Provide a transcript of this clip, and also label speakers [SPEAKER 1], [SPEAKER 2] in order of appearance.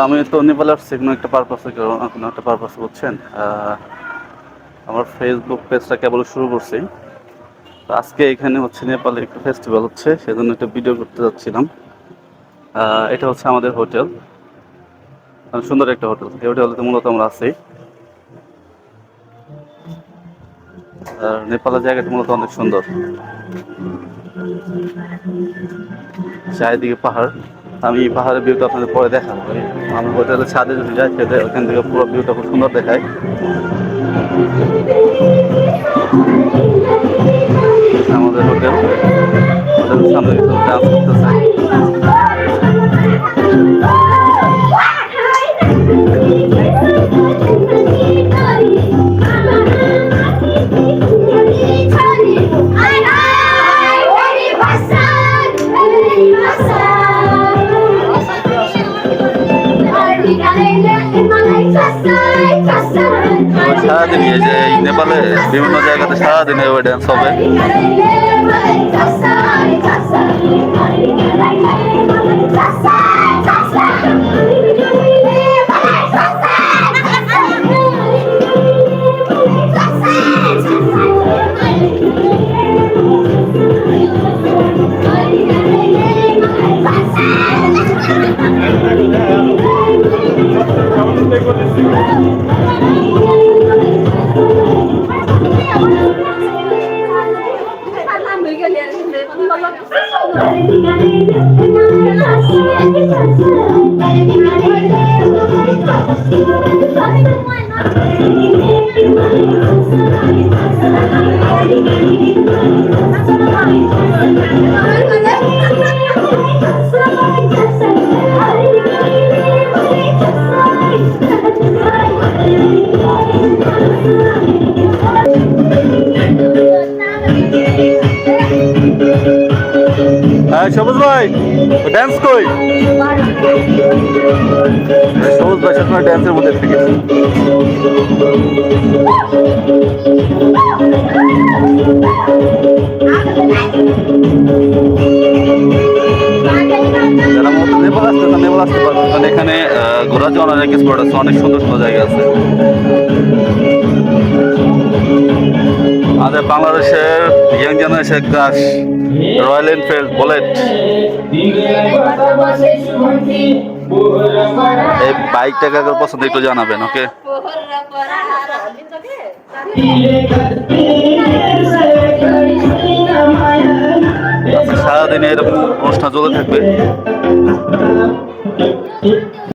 [SPEAKER 1] আমি তো নেপালে আসছি কোনো একটা পারপাসে, কোনো একটা পারপাসে বুঝছেন। আমার ফেসবুক পেজটা কেবল শুরু করছি। তো আজকে এখানে হচ্ছে নেপালে একটা ফেস্টিভ্যাল হচ্ছে, সেজন্য একটা ভিডিও করতে যাচ্ছিলাম। এটা হচ্ছে আমাদের হোটেল, সুন্দর একটা হোটেল। এই হোটেলতে মূলত আমরা আছি। আর নেপালের জায়গাটা মূলত অনেক সুন্দর, চারিদিকে পাহাড়। আমি পাহাড়ের ভিউটা আপনাদের পরে দেখাবো। আমার হোটেলের ছাদে যদি যাই সেটা ওখান থেকে পুরো ভিউটা খুব সুন্দর দেখায়। আমাদের হোটেলের সামনে কিছু ডান্স করতেছে। সারাদিন এই যে নেপালে বিভিন্ন জায়গাতে সারাদিন ওই ড্যান্স হবে। সবুজ ভাই ড্যান্স কই? সবুজ ভাই সবসময় ড্যান্সের মধ্যে থেকে। যারা নেপাল আসতে পারবেন, কারণ এখানে ঘোরার জন্য অনেক স্পট আছে, অনেক সুন্দর সুন্দর জায়গা আছে। আমাদের বাংলাদেশের young generation crush Royal Enfield Bullet, এই বাইকটা কার পছন্দ একটু জানাবেন। ওকে, সারাদিনে এরকম অনুষ্ঠান চলে থাকবে।